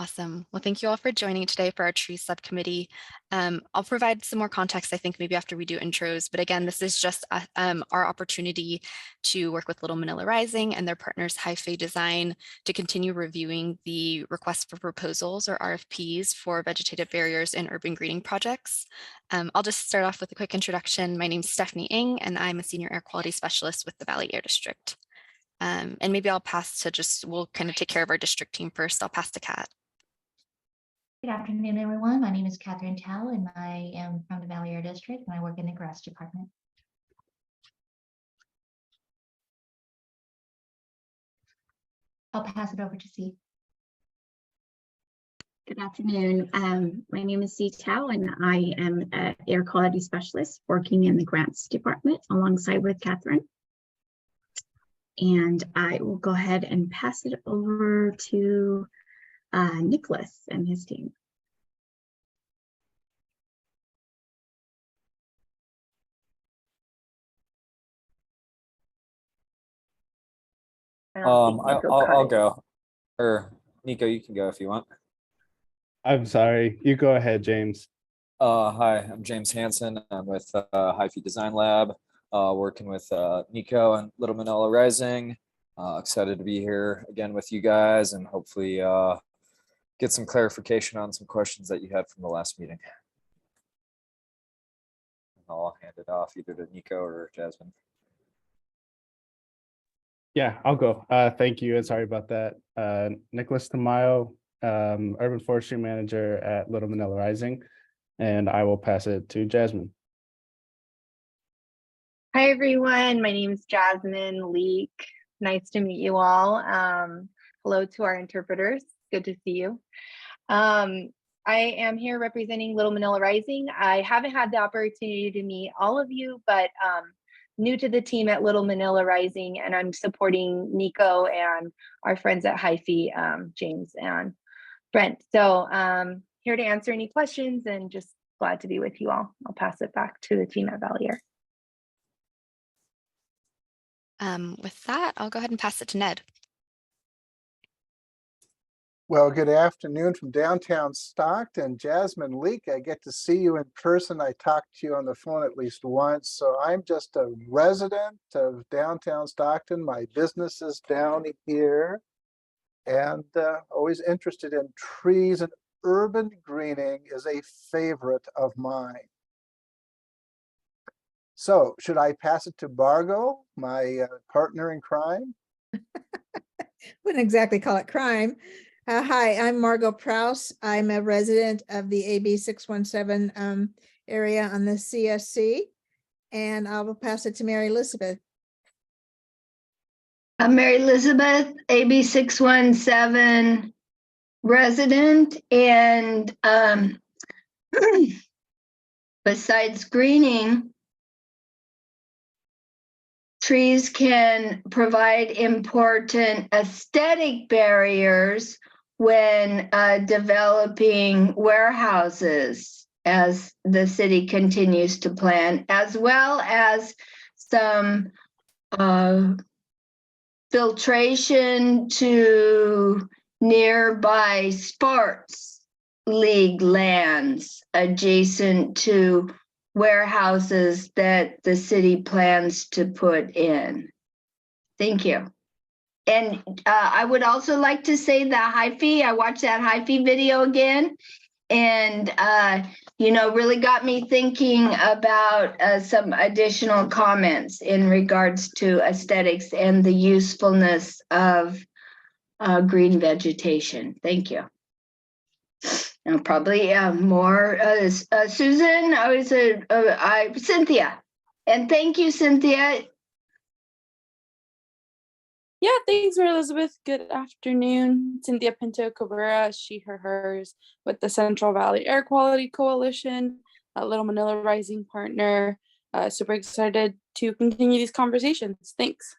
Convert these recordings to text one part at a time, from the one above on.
Awesome. Well, thank you all for joining today for our tree subcommittee. I'll provide some more context, I think, maybe after we do intros. But again, this is just our opportunity to work with Little Manila Rising and their partners, Hi-Fi Design, to continue reviewing the requests for proposals or RFPs for vegetative barriers in urban greening projects. I'll just start off with a quick introduction. My name is Stephanie Ng, and I'm a senior air quality specialist with the Valley Air District. And maybe I'll pass to we'll kind of take care of our district team first. I'll pass to Kat. Good afternoon, everyone. My name is Catherine Tao, and I am from the Valley Air District, and I work in the grass department. I'll pass it over to C. Good afternoon. My name is C. Tao, and I am an air quality specialist working in the grants department alongside with Catherine. And I will go ahead and pass it over to Nicholas and his team. I'll go. Or Nico, you can go if you want. I'm sorry. You go ahead, James. Hi, I'm James Hansen. I'm with Hi-Fi Design Lab, working with Nico and Little Manila Rising. Excited to be here again with you guys and hopefully get some clarification on some questions that you had from the last meeting. I'll hand it off either to Nico or Jasmine. Yeah, I'll go. Thank you and sorry about that. Nicholas Tamayo, Urban Forestry Manager at Little Manila Rising, and I will pass it to Jasmine. Hi, everyone. My name is Jasmine Leek. Nice to meet you all. Hello to our interpreters. Good to see you. I am here representing Little Manila Rising. I haven't had the opportunity to meet all of you, but new to the team at Little Manila Rising, and I'm supporting Nico and our friends at Hi-Fi, James and Brent. So here to answer any questions and just glad to be with you all. I'll pass it back to the team at Valley Air. With that, I'll go ahead and pass it to Ned. Well, good afternoon from downtown Stockton. Jasmine Leek, I get to see you in person. I talked to you on the phone at least once. So I'm just a resident of downtown Stockton. My business is down here and always interested in trees, and urban greening is a favorite of mine. So should I pass it to Bargo, my partner in crime? Wouldn't exactly call it crime. Hi, I'm Margot Prouse. I'm a resident of the AB 617 area on the CSC, and I will pass it to Mary Elizabeth. I'm Mary Elizabeth, AB 617 resident, and besides greening, trees can provide important aesthetic barriers when developing warehouses as the city continues to plan, as well as some filtration to nearby sports league lands adjacent to warehouses that the city plans to put in. Thank you. And I would also like to say that Hi-Fi, I watched that Hi-Fi video again, and really got me thinking about some additional comments in regards to aesthetics and the usefulness of green vegetation. Thank you. And probably more Susan, Cynthia, and thank you, Cynthia. Yeah, thanks, Mary Elizabeth. Good afternoon. Cynthia Pinto Cabrera, she, her, hers, with the Central Valley Air Quality Coalition, a Little Manila Rising partner. Super excited to continue these conversations. Thanks.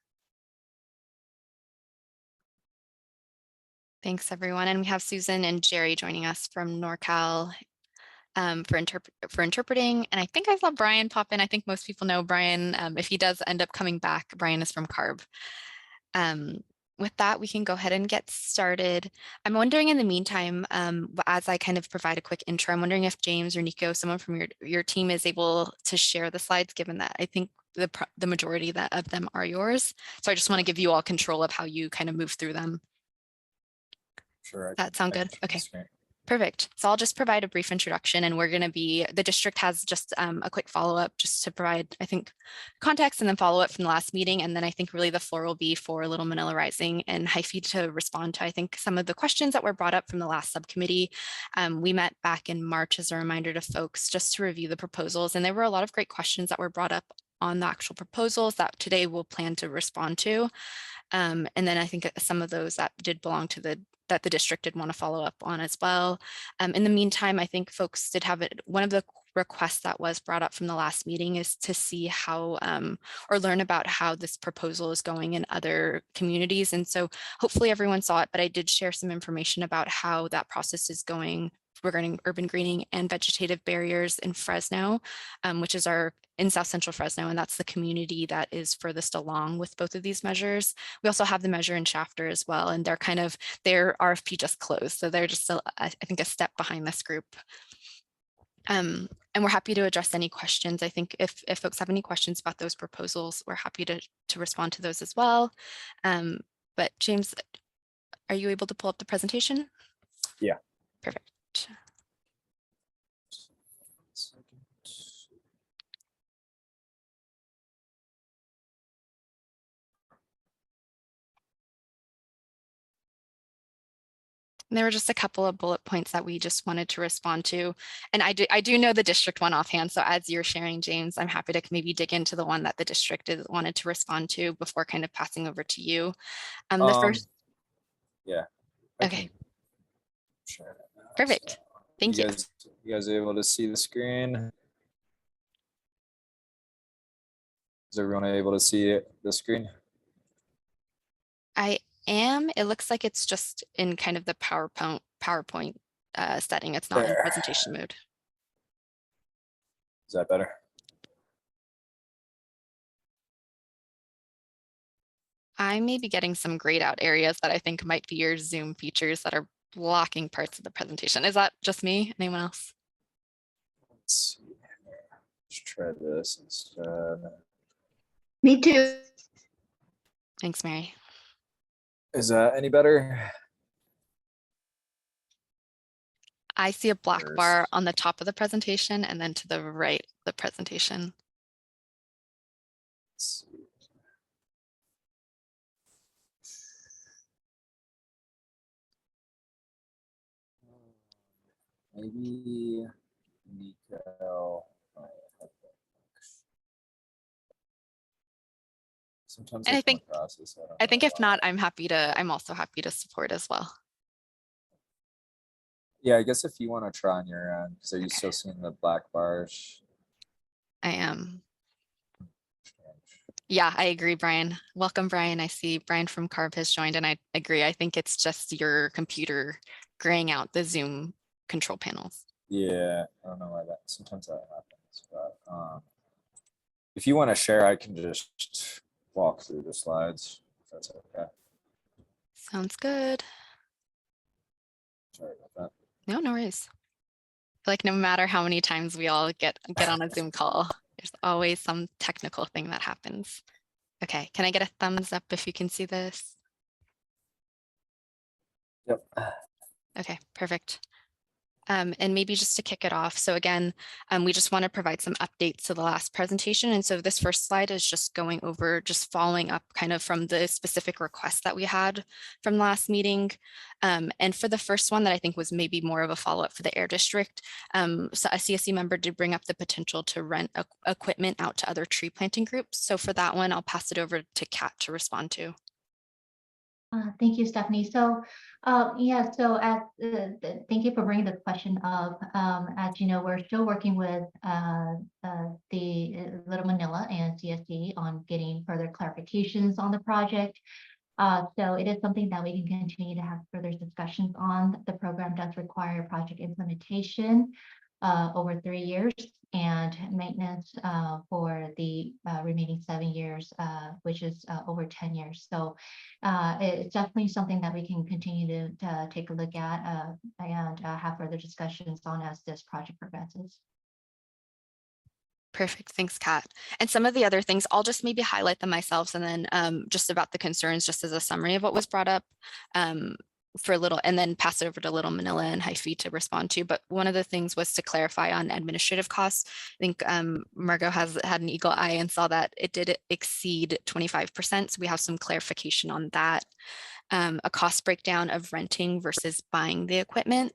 Thanks, everyone. And we have Susan and Jerry joining us from NorCal for interpreting. And I think I saw Brian pop in. I think most people know Brian. If he does end up coming back, Brian is from CARB. with that, we can go ahead and get started. I'm wondering in the meantime, as I kind of provide a quick intro, I'm wondering if James or Nico, someone from your team is able to share the slides, given that I think the majority of them are yours. So I just want to give you all control of how you kind of move through them. Sure. That sound good? Okay. Screen. Perfect. So I'll just provide a brief introduction, and we're going to be, the district has just a quick follow-up just to provide, I think, context and then follow-up from the last meeting. And then I think really the floor will be for Little Manila Rising and HIFI to respond to, I think, some of the questions that were brought up from the last subcommittee. We met back in March as a reminder to folks just to review the proposals. And there were a lot of great questions that were brought up on the actual proposals that today we'll plan to respond to. And then I think some of those that did belong to that the district did want to follow up on as well. In the meantime, I think folks did have it. One of the requests that was brought up from the last meeting is to see how or learn about how this proposal is going in other communities. And so hopefully everyone saw it, but I did share some information about how that process is going regarding urban greening and vegetative barriers in Fresno, which is in South Central Fresno, and that's the community that is furthest along with both of these measures. We also have the measure in Shafter as well, and their RFP just closed, so they're just I think a step behind this group. And we're happy to address any questions. I think if folks have any questions about those proposals, we're happy to respond to those as well. But James, are you able to pull up the presentation? Yeah. Perfect. And there were just a couple of bullet points that we just wanted to respond to. And I do know the district one offhand. So as you're sharing, James, I'm happy to maybe dig into the one that the district wanted to respond to before kind of passing over to you. The first. Yeah. Okay. Share it now. Perfect. So, Thank you. You guys are able to see the screen? Is everyone able to see the screen? I am. It looks like it's just in kind of the PowerPoint setting. It's not in presentation mode. Is that better? I may be getting some grayed out areas that I think might be your Zoom features that are blocking parts of the presentation. Is that just me? Anyone else? Let's see. Let's try this instead. Me too. Thanks, Mary. Is that any better? I see a black bar There's- on the top of the presentation and then to the right of the presentation. Let's see. Maybe Nico. Sometimes And I it's more think process. I think know if why. not, I'm also happy to support as well. Yeah, I guess if you want to try on your end, because are you still seeing the black bars? I am. Yeah, I agree, Brian. Welcome, Brian. I see Brian from Carb has joined, and I agree. I think it's just your computer graying out the Zoom control panels. Yeah, I don't know why that. Sometimes that happens, but if you want to share, I can just walk through the slides. If that's okay. Sounds good. Sorry about that. No worries. I feel like no matter how many times we all get on a Zoom call, there's always some technical thing that happens. Okay, can I get a thumbs up if you can see this? Yep. Okay, perfect. And maybe just to kick it off. So again, we just want to provide some updates to the last presentation. And so this first slide is just going over, just following up kind of from the specific requests that we had from last meeting. And for the first one that I think was maybe more of a follow-up for the Air District, so a CSC member did bring up the potential to rent equipment out to other tree planting groups. So for that one, I'll pass it over to Kat to respond to. Thank you, Stephanie. So, yeah, so thank you for bringing the question up. As you know, we're still working with the Little Manila and CSC on getting further clarifications on the project. So it is something that we can continue to have further discussions on. The program does require project implementation. over 3 years, and maintenance for the remaining 7 years, which is over 10 years. So it's definitely something that we can continue to take a look at and have further discussions on as this project progresses. Perfect. Thanks, Kat. And some of the other things, I'll just maybe highlight them myself, and then just about the concerns, just as a summary of what was brought up for a little, and then pass it over to Little Manila and Hyphy to respond to. But one of the things was to clarify on administrative costs. I think Margot has had an eagle eye and saw that it did exceed 25%. So we have some clarification on that. A cost breakdown of renting versus buying the equipment.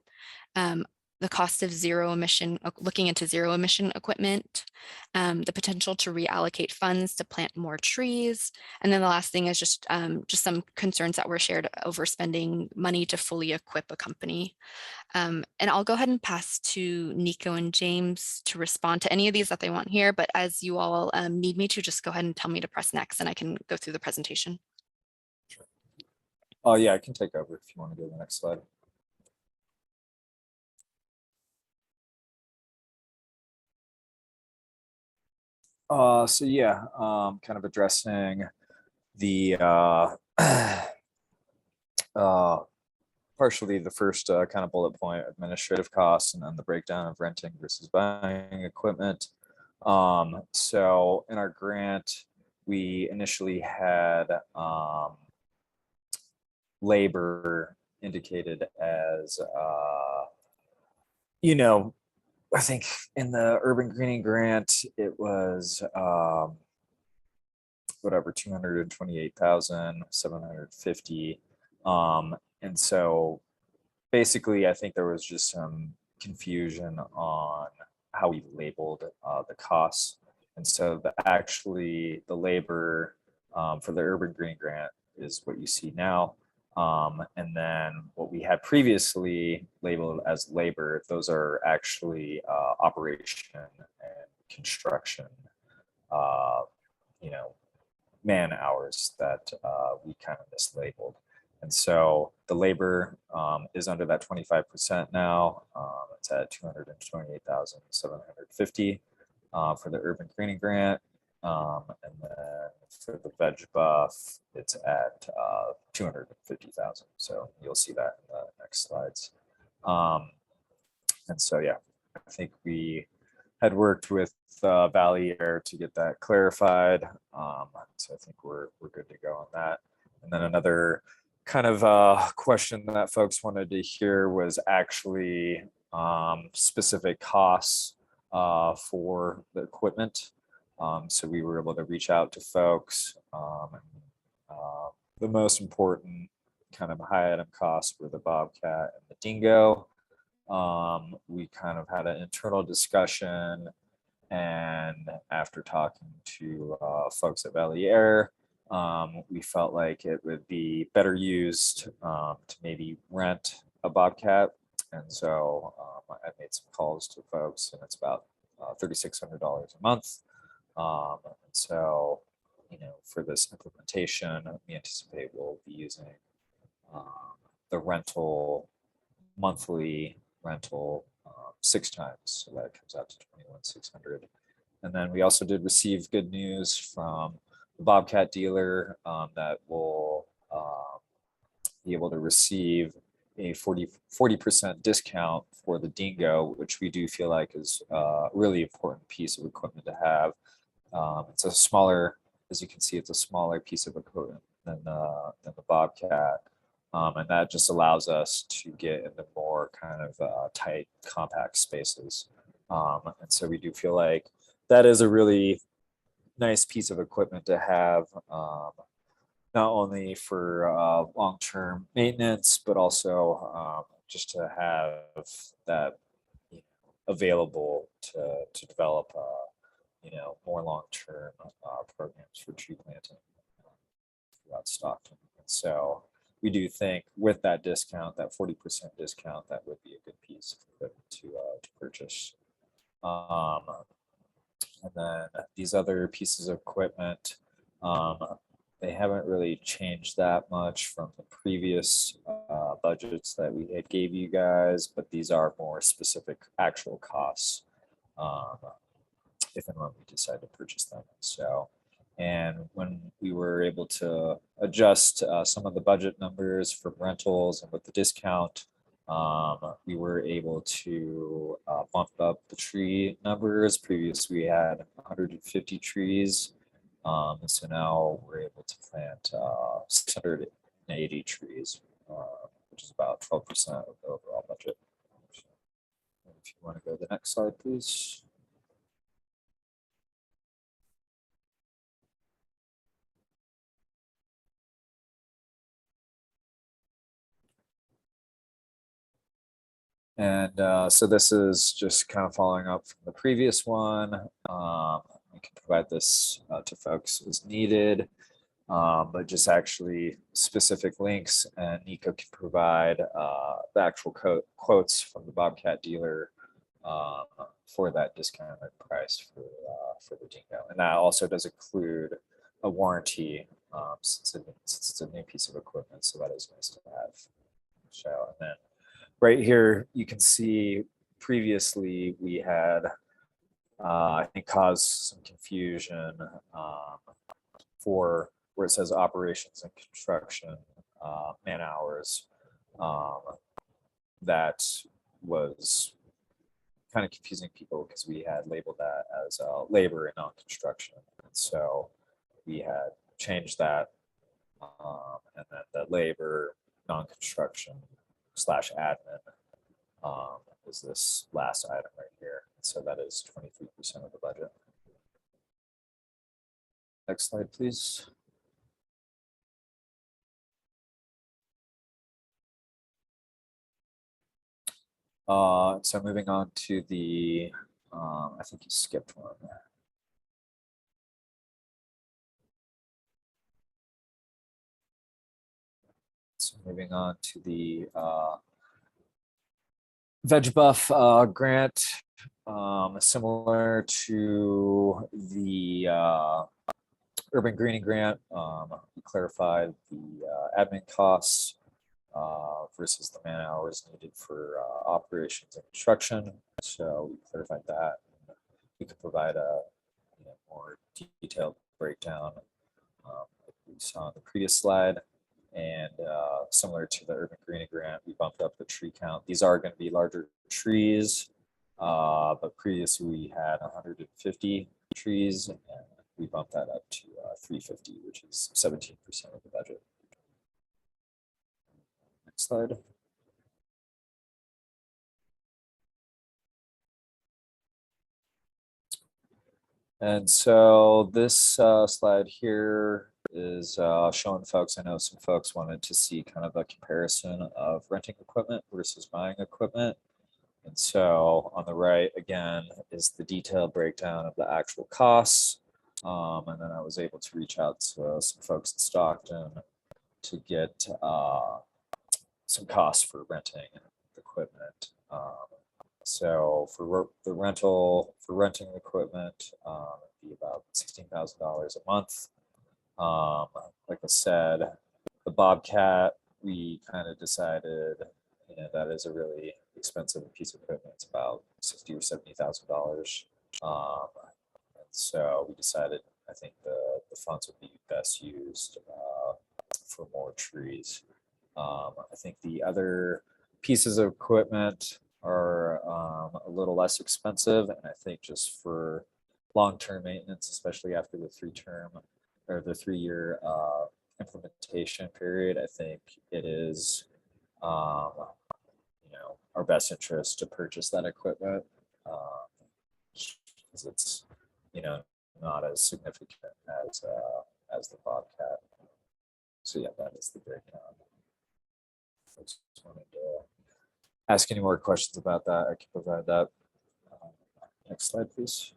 The cost of zero emission, looking into zero emission equipment, the potential to reallocate funds to plant more trees. And then the last thing is just some concerns that were shared over spending money to fully equip a company. And I'll go ahead and pass to Nico and James to respond to any of these that they want here. But as you all need me to, just go ahead and tell me to press next and I can go through the presentation. Oh yeah, I can take over if you want to go to the next slide. So yeah, kind of addressing the partially the first kind of bullet point, administrative costs, and then the breakdown of renting versus buying equipment. So in our grant, we initially had labor indicated as I think in the urban greening grant, it was whatever, 228,750. And so basically, I think there was just some confusion on how we labeled the costs. And so the labor for the urban greening grant is what you see now. And then what we had previously labeled as labor, those are actually operation and construction, man hours that we kind of mislabeled. And so the labor is under that 25% now. It's at 228,750 for the urban greening grant. And then for the veg buff, it's at 250,000. So you'll see that in the next slides. And so, yeah, I think we had worked with Valley Air to get that clarified. So I think we're good to go on that. And then another kind of question that folks wanted to hear was actually specific costs for the equipment. So we were able to reach out to folks. The most important kind of high item costs were the Bobcat and the Dingo. We kind of had an internal discussion, and after talking to folks at Valley Air, we felt like it would be better used to maybe rent a Bobcat. And so I made some calls to folks, and it's about $3,600 a month. And so, for this implementation, we anticipate we'll be using the monthly rental 6 times. So that comes out to $21,600. And then we also did receive good news from the Bobcat dealer that will be able to receive a 40% discount for the Dingo, which we do feel like is a really important piece of equipment to have. It's a smaller, as you can see, it's a smaller piece of equipment than the Bobcat. And that just allows us to get into more kind of tight, compact spaces. And so we do feel like that is a really nice piece of equipment to have, not only for long-term maintenance, but also just to have that available to develop more long-term programs for tree planting throughout Stockton. And so we do think with that discount, that 40% discount, that would be a good piece of equipment to purchase. And then these other pieces of equipment, they haven't really changed that much from the previous budgets that we had gave you guys, but these are more specific actual costs if and when we decide to purchase them. So, and when we were able to adjust some of the budget numbers for rentals and with the discount, we were able to bump up the tree numbers. Previously, we had 150 trees. And so now we're able to plant 680 trees, which is about 12% of the overall budget. If you want to go to the next slide, please. And so this is just kind of following up from the previous one. We can provide this to folks as needed, but just actually specific links, and Nico can provide the actual quotes from the Bobcat dealer for that discounted price for the Dingo. And that also does include a warranty since it's a new piece of equipment, so that is nice to have. So, and then right here, you can see previously we had, I think, caused some confusion for where it says operations and construction man hours. That was kind of confusing people because we had labeled that as labor and non-construction. And so we had changed that, and then the labor, non-construction / admin is this last item right here. So that is 23% of the budget. Next slide, please. So moving on to the, I think you skipped one. So moving on to the Veg Buff grant, similar to the urban greening grant. We clarified the admin costs versus the man hours needed for operations and construction. So we clarified that. We could provide a more detailed breakdown like we saw on the previous slide. And similar to the urban greening grant, we bumped up the tree count. These are going to be larger trees, but previously we had 150 trees, and we bumped that up to 350, which is 17% of the budget. Next slide. And so this slide here is showing folks, I know some folks wanted to see kind of a comparison of renting equipment versus buying equipment. And so on the right, again, is the detailed breakdown of the actual costs. And then I was able to reach out to some folks in Stockton to get some costs for renting equipment. So for the renting equipment, it'd be about $16,000 a month. Like I said, the Bobcat, we kind of decided, that is a really expensive piece of equipment. It's about $60,000 or $70,000. And so we decided, I think the funds would be best used for more trees. I think the other pieces of equipment are a little less expensive, and I think just for long-term maintenance, especially after the 3-year implementation period, I think it is our best interest to purchase that equipment because it's not as significant as the Bobcat. So yeah, that is the breakdown. Folks wanted to ask any more questions about that, I can provide that. Next slide, please.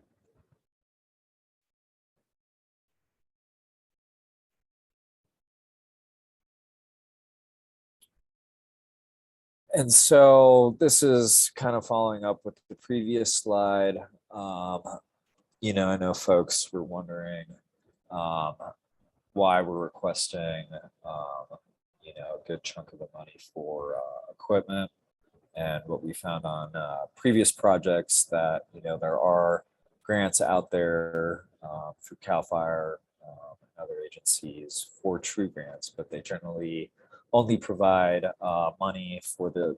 And so this is kind of following up with the previous slide. I know folks were wondering why we're requesting a good chunk of the money for equipment. And what we found on previous projects that, there are grants out there through CAL FIRE and other agencies for tree grants, but they generally only provide money for the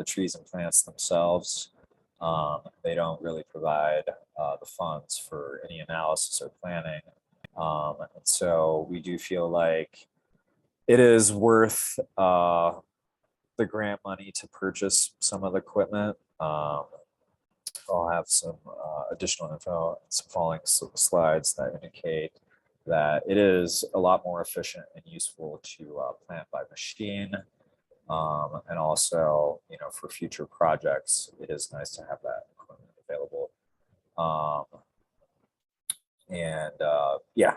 trees and plants themselves. They don't really provide the funds for any analysis or planning. And so we do feel like it is worth the grant money to purchase some of the equipment. I'll have some additional info, some following slides that indicate that it is a lot more efficient and useful to plant by machine. And also, for future projects, it is nice to have that equipment available. Yeah,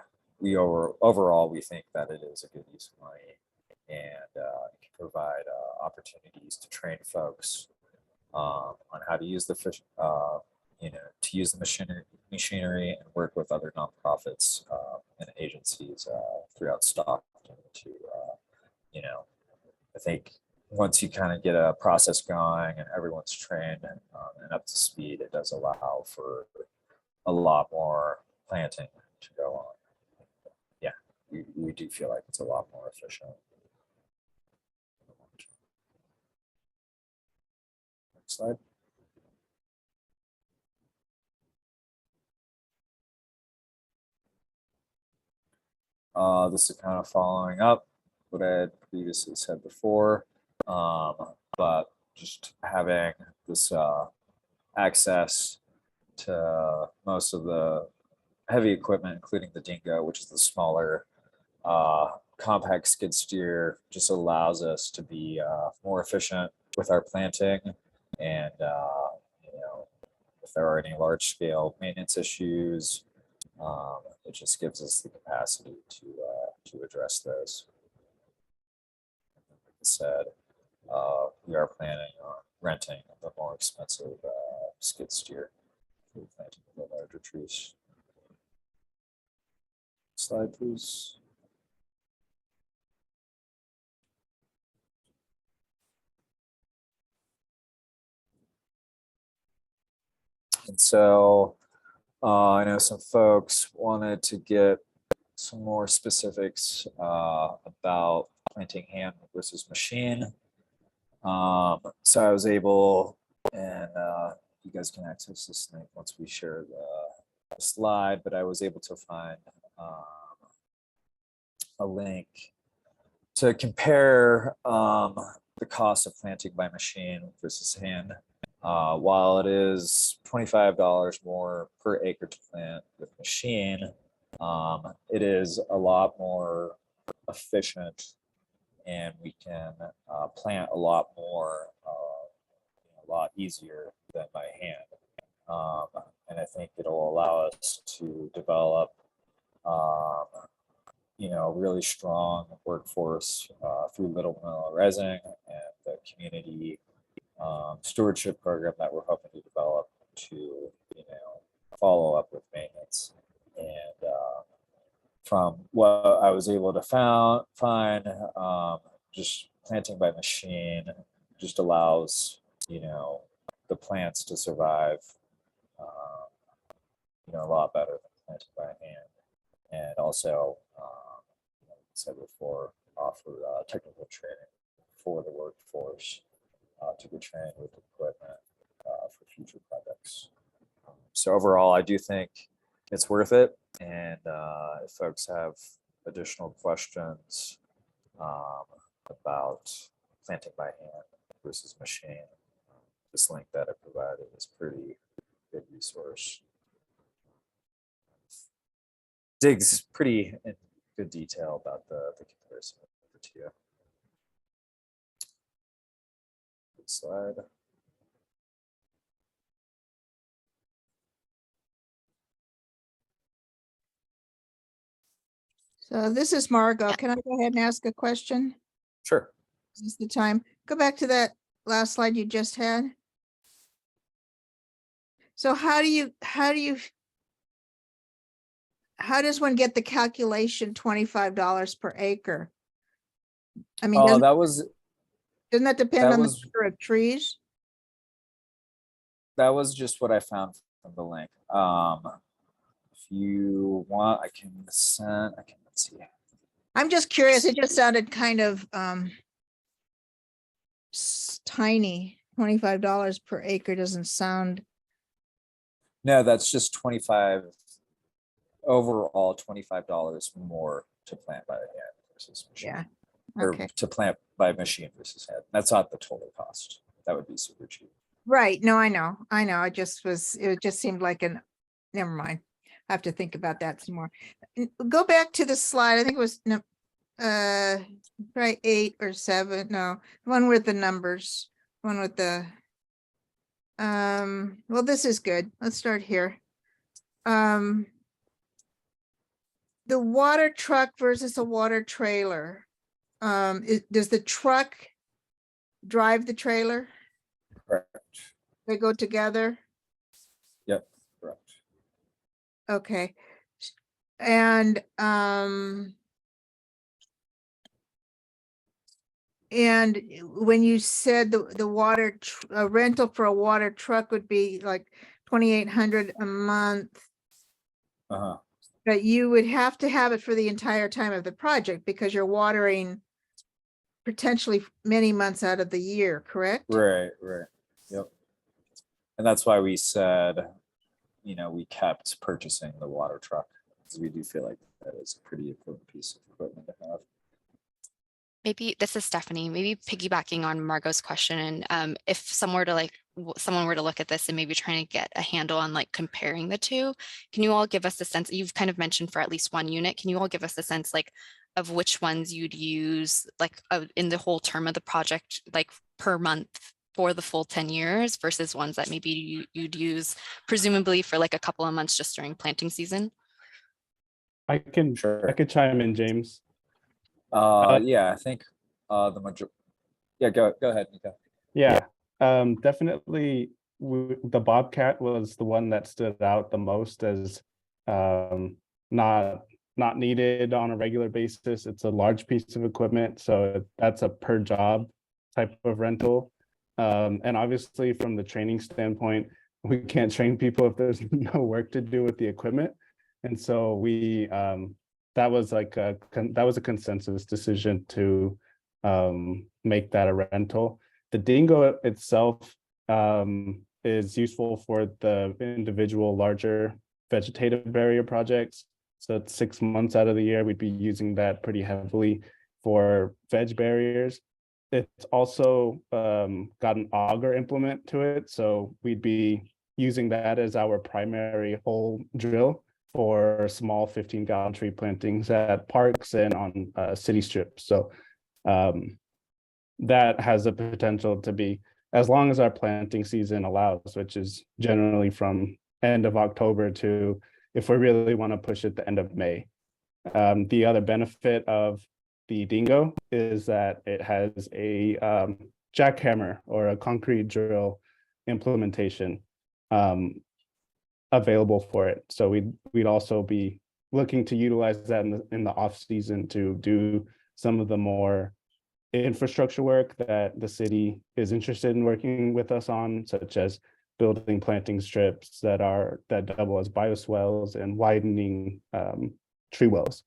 overall, we think that it is a good use of money, and it can provide opportunities to train folks on how to use the machinery and work with other nonprofits and agencies throughout Stockton to, I think once you kind of get a process going and everyone's trained and up to speed, it does allow for a lot more planting to go on. Yeah, we do feel like it's a lot more efficient. Next slide. This is kind of following up what I had previously said before, but just having this access to most of the heavy equipment, including the Dingo, which is the smaller compact skid steer, just allows us to be more efficient with our planting. And if there are any large scale maintenance issues, it just gives us the capacity to address those. Like I said, we are planning on renting the more expensive skid steer for planting the larger trees. Slide, please. And so I know some folks wanted to get some more specifics about planting hand versus machine. So I was able, and you guys can access this link once we share the slide, but I was able to find a link to compare the cost of planting by machine versus hand. While it is $25 more per acre to plant with machine, it is a lot more efficient, and we can plant a lot more, a lot easier than by hand. And I think it'll allow us to develop really strong workforce through Little Manila Rising and the community stewardship program that we're hoping to develop to, follow up with maintenance. And from what I was able to find, just planting by machine just allows, the plants to survive, a lot better than planting by hand. And also, like I said before, offer technical training for the workforce to be trained with equipment for future projects. So overall, I do think it's worth it. And if folks have additional questions about planting by hand versus machine, this link that I provided is pretty good resource. Digs pretty in good detail about the comparison of the two. Good slide. So this is Margot. Can I go ahead and ask a question? Sure. Is this the time? Go back to that last slide you just had. So how does one get the calculation $25 per acre? I mean, Oh, doesn't that depend that on the was number of trees? that was just what I found from the link. If you want, I can send. Let's see. I'm just curious. It just sounded kind of tiny. $25 per acre doesn't sound. No, that's just 25 overall, $25 more to plant by hand versus machine. Yeah. Or Okay. to plant by machine versus hand. That's not the total cost. That would be super cheap. Right. No, I know. It just seemed like never mind. I have to think about that some more. Go back to the slide. I think it was right 8 or 7. No, one with the numbers, one with the, well, this is good. Let's start here. The water truck versus a water trailer. Does the truck drive the trailer? Correct. They go together? Yep, correct. Okay. And when you said the water rental for a water truck would be like 2,800 a month, Uh-huh. but you would have to have it for the entire time of the project because you're watering potentially many months out of the year, correct? Right. Yep. And that's why we said, we kept purchasing the water truck because we do feel like that is a pretty important piece of equipment to have. Maybe this is Stephanie, maybe piggybacking on Margot's question. And if someone were to look at this and maybe trying to get a handle on like comparing the two, can you all give us a sense, you've kind of mentioned for at least one unit, can you all give us a sense like of which ones you'd use like in the whole term of the project, like per month for the full 10 years versus ones that maybe you'd use presumably for like a couple of months just during planting season? I can chime in, James. Yeah, I think the majority. Yeah, go ahead, Nico. Yeah, definitely. The Bobcat was the one that stood out the most as not needed on a regular basis. It's a large piece of equipment, so that's a per job type of rental. And obviously, from the training standpoint, we can't train people if there's no work to do with the equipment, and so we that was a consensus decision to make that a rental. The dingo itself is useful for the individual larger vegetative barrier projects. So it's 6 months out of the year, we'd be using that pretty heavily for veg barriers. It's also got an auger implement to it. So we'd be using that as our primary hole drill for small 15-gallon tree plantings at parks and on city strips. So that has a potential to be, as long as our planting season allows, which is generally from end of October to, if we really want to push it, the end of May. The other benefit of the dingo is that it has a jackhammer or a concrete drill implementation available for it. So we'd also be looking to utilize that in the off season to do some of the more infrastructure work that the city is interested in working with us on, such as building planting strips that double as bioswales and widening tree wells.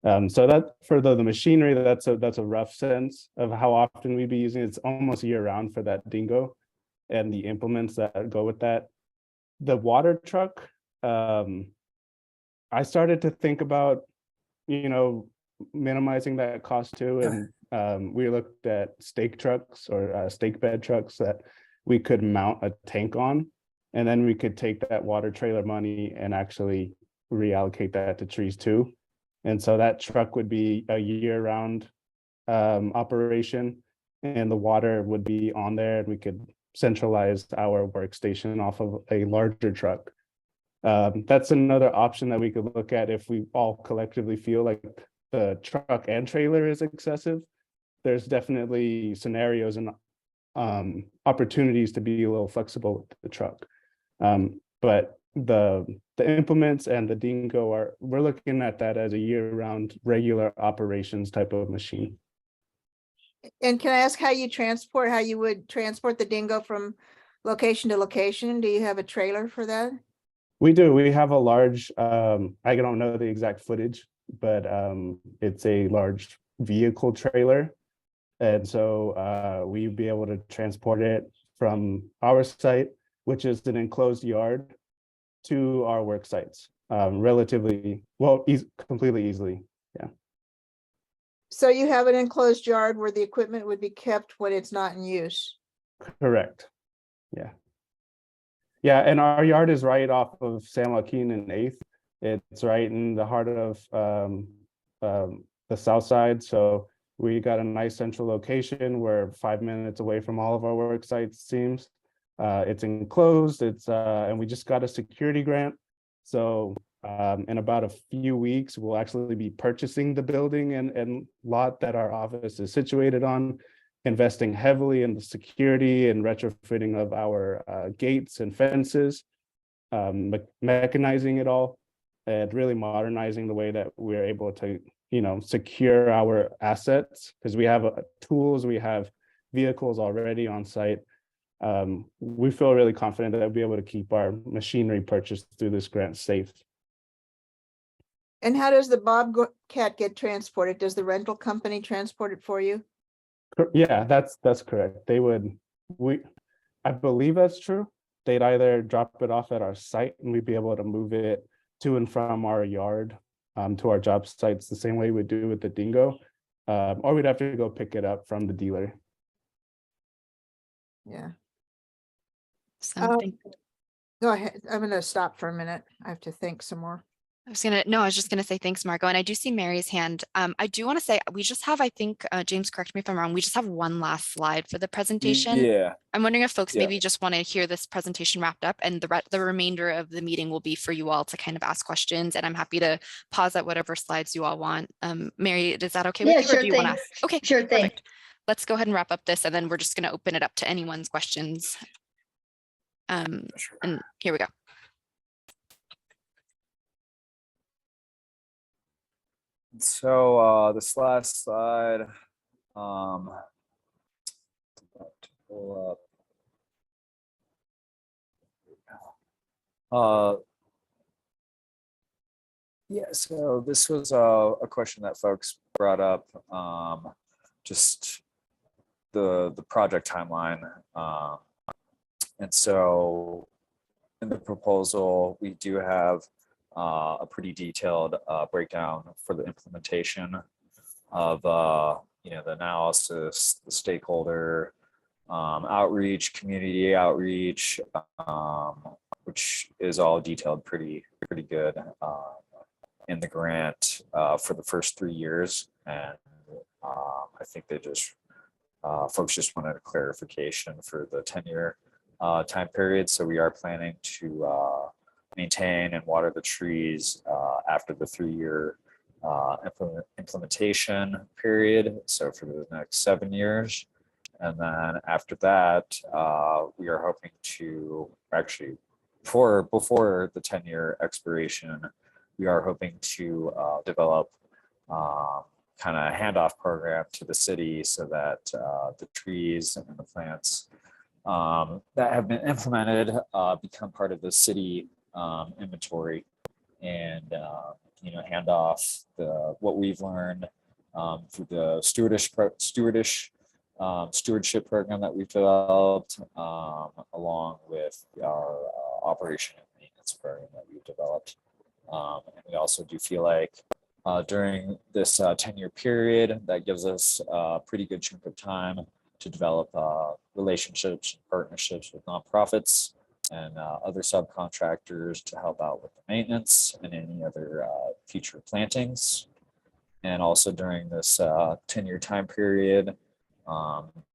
So that for the machinery, that's a rough sense of how often we'd be using it. It's almost year round for that dingo and the implements that go with that. The water truck, I started to think about, minimizing that cost too. And we looked at stake trucks or stake bed trucks that we could mount a tank on, and then we could take that water trailer money and actually reallocate that to trees too. And so that truck would be a year-round operation, and the water would be on there, and we could centralize our workstation off of a larger truck. That's another option that we could look at if we all collectively feel like the truck and trailer is excessive. There's definitely scenarios and opportunities to be a little flexible with the truck. But the implements and the dingo we're looking at that as a year-round regular operations type of machine. And can I ask how you would transport the dingo from location to location? Do you have a trailer for that? We do. We have a large, I don't know the exact footage, but it's a large vehicle trailer. And so we'd be able to transport it from our site, which is an enclosed yard, to our work sites relatively, well, completely easily. Yeah. So you have an enclosed yard where the equipment would be kept when it's not in use? Correct. Yeah. Yeah, and our yard is right off of San Joaquin and 8th. It's right in the heart of the south side. So we got a nice central location. We're 5 minutes away from all of our work sites, it seems. It's enclosed, and we just got a security grant. So in about a few weeks, we'll actually be purchasing the building and lot that our office is situated on, investing heavily in the security and retrofitting of our gates and fences, mechanizing it all, and really modernizing the way that we're able to, secure our assets, because we have tools, we have vehicles already on site. We feel really confident that we'll be able to keep our machinery purchased through this grant safe. And how does the Bobcat get transported? Does the rental company transport it for you? Yeah, that's correct. I believe that's true. They'd either drop it off at our site and we'd be able to move it to and from our yard to our job sites the same way we do with the dingo, or we'd have to go pick it up from the dealer. Yeah. Something. Go ahead. I'm going to stop for a minute. I have to think some more. I was just gonna say thanks, Margot. And I do see Mary's hand. I do want to say we just have, I think, James, correct me if I'm wrong, we just have one last slide for the presentation. Yeah. I'm wondering if folks Yeah. maybe just want to hear this presentation wrapped up, and the remainder of the meeting will be for you all to kind of ask questions. And I'm happy to pause at whatever slides you all want. Mary, is that okay with Yeah, you? Or sure do you want to thing. ask? Okay, Sure thing. perfect. Let's go ahead and wrap up this, and then we're just going to open it up to anyone's questions. And here we go. So this last slide, pull up. Yeah, so this was a question that folks brought up, just the project timeline. And so in the proposal, we do have a pretty detailed breakdown for the implementation of the analysis, the stakeholder outreach, community outreach, which is all detailed pretty good in the grant for the first 3 years. And I think folks just wanted a clarification for the 10-year time period. So we are planning to maintain and water the trees after the 3-year implementation period. So for the next 7 years. And then after that, we are hoping to actually, before the 10-year expiration, we are hoping to develop kind of a handoff program to the city so that the trees and the plants that have been implemented become part of the city inventory, and hand off what we've learned through the stewardship program that we've developed, along with our operation and maintenance program that we've developed. And we also do feel like during this 10-year period, that gives us a pretty good chunk of time to develop relationships and partnerships with nonprofits and other subcontractors to help out with the maintenance and any other future plantings. And also during this 10-year time period,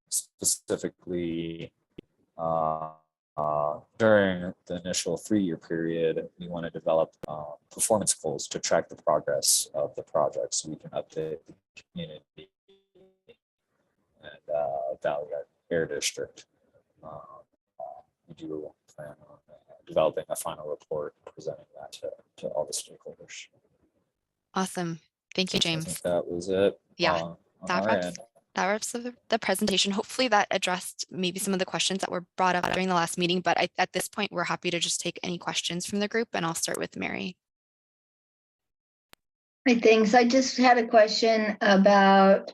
specifically during the initial 3-year period, we want to develop performance goals to track the progress of the project so we can update the community and Valley Air District. We do plan on developing a final report, presenting that to all the stakeholders. Awesome. Thank you, I think James. that was it. Yeah, On that our wraps, end. That wraps up the presentation. Hopefully that addressed maybe some of the questions that were brought up during the last meeting, but at this point, we're happy to just take any questions from the group, and I'll start with Mary. Hi, thanks. I just had a question about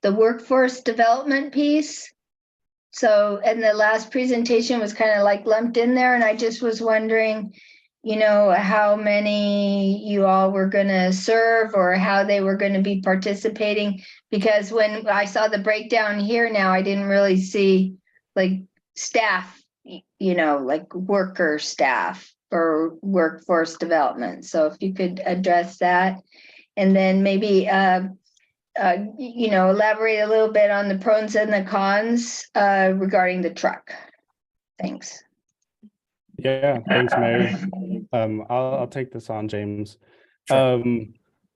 the workforce development piece. So, and the last presentation was kind of like lumped in there, and I just was wondering, you know, how many you all were going to serve or how they were going to be participating. Because when I saw the breakdown here now, I didn't really see like staff, you know, like worker staff or workforce development. So if you could address that. And then maybe, you know, elaborate a little bit on the pros and the cons regarding the truck. Thanks. Yeah, thanks, Mary. I'll take this on, James. Sure.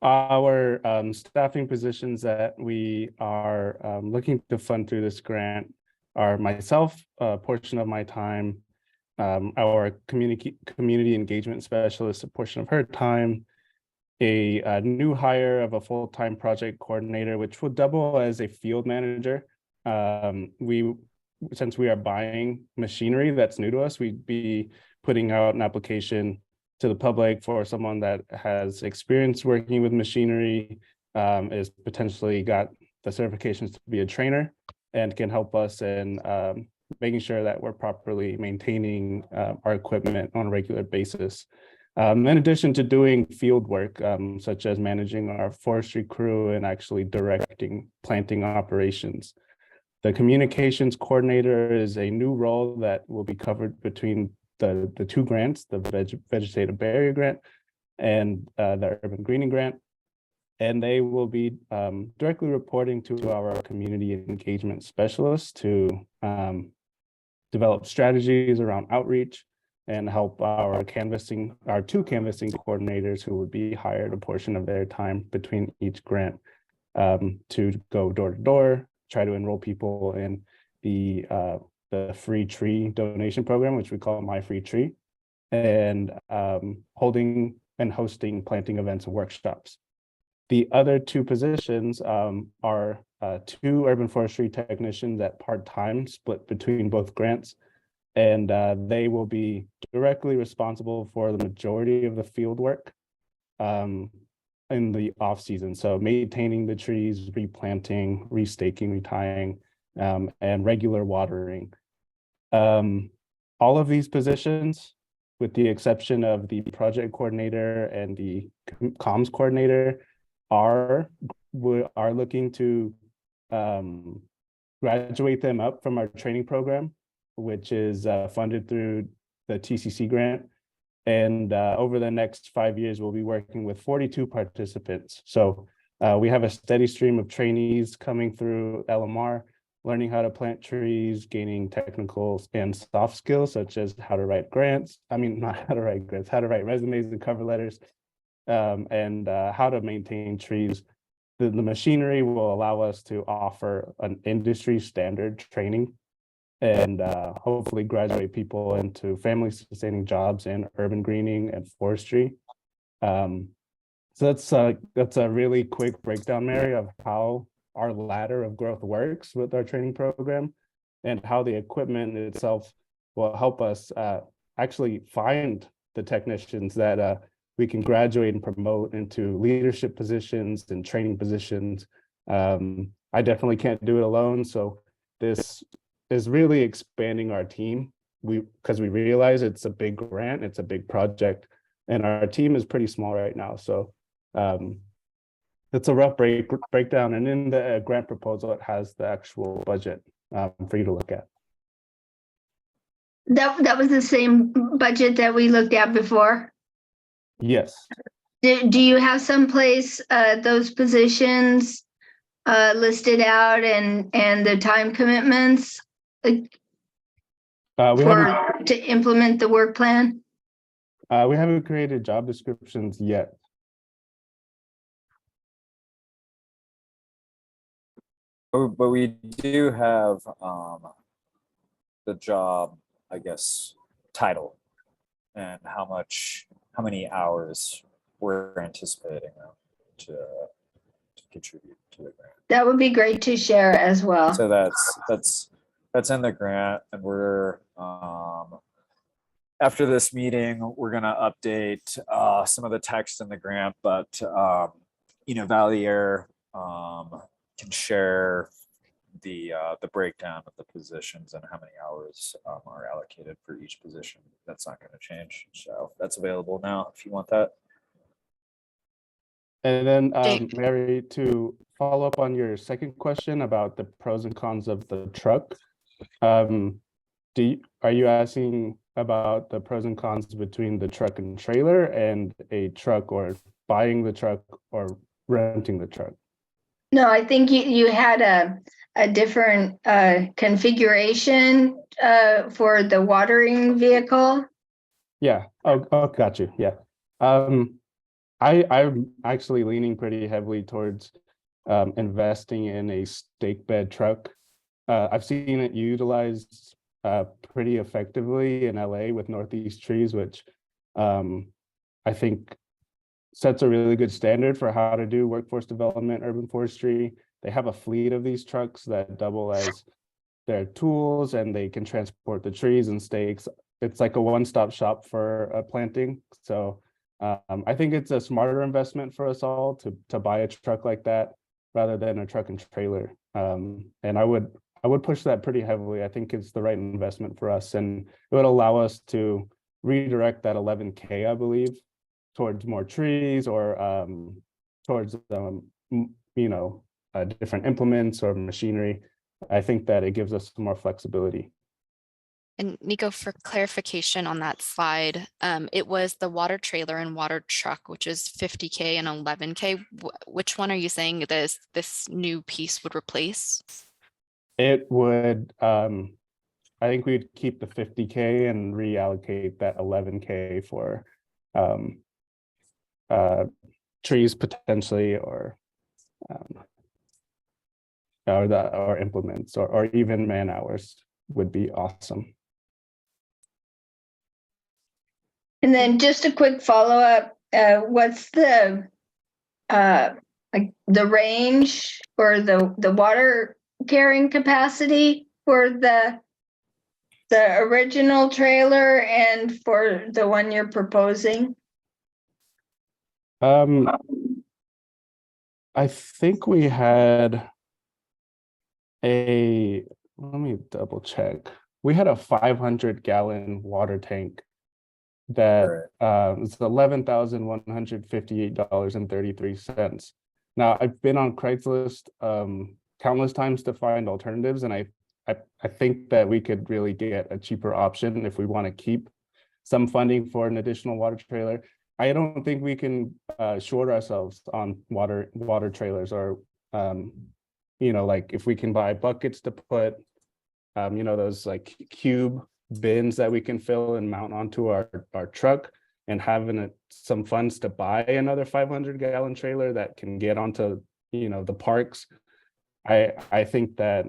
Our staffing positions that we are looking to fund through this grant are myself, a portion of my time, our community engagement specialist, a portion of her time, a new hire of a full-time project coordinator, which will double as a field manager. Since we are buying machinery that's new to us, we'd be putting out an application to the public for someone that has experience working with machinery, is potentially got the certifications to be a trainer, and can help us in making sure that we're properly maintaining our equipment on a regular basis. In addition to doing field work, such as managing our forestry crew and actually directing planting operations. The communications coordinator is a new role that will be covered between the two grants, the vegetative barrier grant and the urban greening grant. And they will be directly reporting to our community engagement specialists to develop strategies around outreach and help our two canvassing coordinators who would be hired a portion of their time between each grant to go door to door, try to enroll people in the free tree donation program, which we call My Free Tree, and holding and hosting planting events and workshops. The other two positions are two urban forestry technicians at part-time, split between both grants, and they will be directly responsible for the majority of the field work in the off season. So maintaining the trees, replanting, restaking, retying, and regular watering. All of these positions, with the exception of the project coordinator and the comms coordinator, are looking to graduate them up from our training program, which is funded through the TCC grant. And over the next 5 years, we'll be working with 42 participants. So we have a steady stream of trainees coming through LMR, learning how to plant trees, gaining technical and soft skills, such as how to write grants. I mean, not how to write grants, how to write resumes and cover letters, and how to maintain trees. The machinery will allow us to offer an industry standard training and hopefully graduate people into family sustaining jobs in urban greening and forestry. So that's a really quick breakdown, Mary, of how our ladder of growth works with our training program and how the equipment itself will help us actually find the technicians that we can graduate and promote into leadership positions and training positions. I definitely can't do it alone. So this is really expanding our team. Because we realize it's a big grant, it's a big project, and our team is pretty small right now. So it's a rough breakdown. And in the grant proposal, it has the actual budget for you to look at. That was the same budget that we looked at before. Yes. Do you have someplace those positions listed out and the time commitments to implement the work plan? We haven't created job descriptions yet. But we do have the job, I guess, title and how many hours we're anticipating to contribute to the grant. That would be great to share as well. So that's in the grant, and we're after this meeting, we're gonna update some of the text in the grant, but Valley Air can share the breakdown of the positions and how many hours are allocated for each position. That's not going to change, so that's available now if you want that. And then Jake. Mary, to follow up on your second question about the pros and cons of the truck, are you asking about the pros and cons between the truck and trailer and a truck, or buying the truck or renting the truck? No, I think you had a different configuration for the watering vehicle. Yeah. Oh, got you. Yeah. I'm actually leaning pretty heavily towards investing in a stake bed truck. I've seen it utilized pretty effectively in LA with Northeast Trees, which I think sets a really good standard for how to do workforce development, urban forestry. They have a fleet of these trucks that double as their tools, and they can transport the trees and stakes. It's like a one-stop shop for planting. So I think it's a smarter investment for us all to buy a truck like that rather than a truck and trailer. And I would push that pretty heavily. I think it's the right investment for us, and it would allow us to redirect that 11K, I believe, towards more trees or towards different implements or machinery. I think that it gives us some more flexibility. And Nico, for clarification on that slide, it was the water trailer and water truck, which is 50K and 11K. Which one are you saying this new piece would replace? It would, I think we'd keep the 50K and reallocate that 11K for trees potentially, or implements, or even man hours would be awesome. And then just a quick follow-up, what's the range or the water carrying capacity for the original trailer and for the one you're proposing? I think we had let me double check. We had a 500-gallon water tank that was $11,158.33. Now, I've been on Craigslist countless times to find alternatives, and I think that we could really get a cheaper option if we want to keep some funding for an additional water trailer. I don't think we can short ourselves on water trailers, or like if we can buy buckets to put those like cube bins that we can fill and mount onto our truck, and having some funds to buy another 500-gallon trailer that can get onto the parks. I think that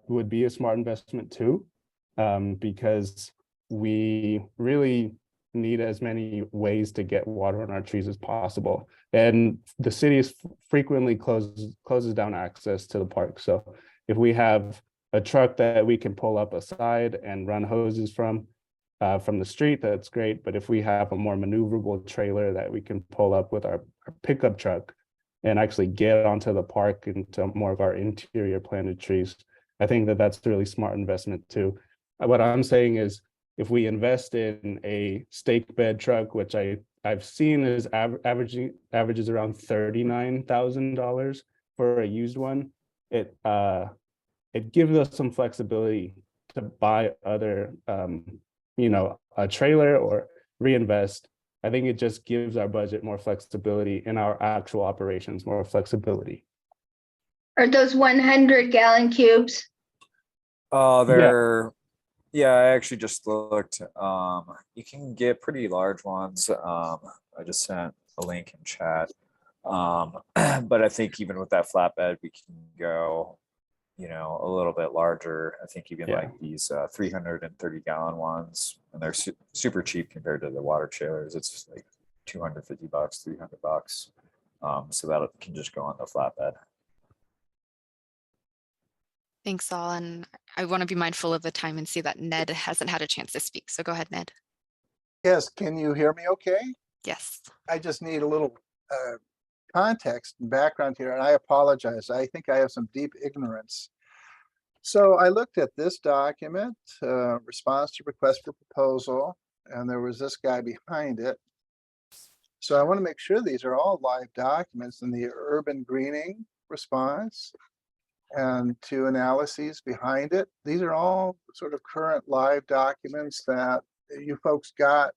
would be a smart investment too, because we really need as many ways to get water on our trees as possible, and the city frequently closes down access to the park. So if we have a truck that we can pull up a side and run hoses from the street, that's great. But if we have a more maneuverable trailer that we can pull up with our pickup truck and actually get onto the park into more of our interior planted trees, I think that that's a really smart investment too. What I'm saying is, if we invest in a stake bed truck, which I've seen is averages around $39,000 for a used one, it gives us some flexibility to buy other, a trailer or reinvest. I think it just gives our budget more flexibility, in our actual operations, more flexibility. Are those 100-gallon cubes? Yeah, I actually just looked. You can get pretty large ones. I just sent a link in chat. But I think even with that flatbed, we can go a little bit larger. I think even like these 330-gallon ones, and they're super cheap compared to the water trailers. It's like $250, $300. so that it can just go on the flatbed. Thanks all. And I want to be mindful of the time and see that Ned hasn't had a chance to speak. So go ahead, Ned. Yes, can you hear me okay? Yes. I just need a little context and background here, and I apologize. I think I have some deep ignorance. So I looked at this document, response to request for proposal, and there was this guy behind it. So I want to make sure these are all live documents in the urban greening response and two analyses behind it. These are all sort of current live documents that you folks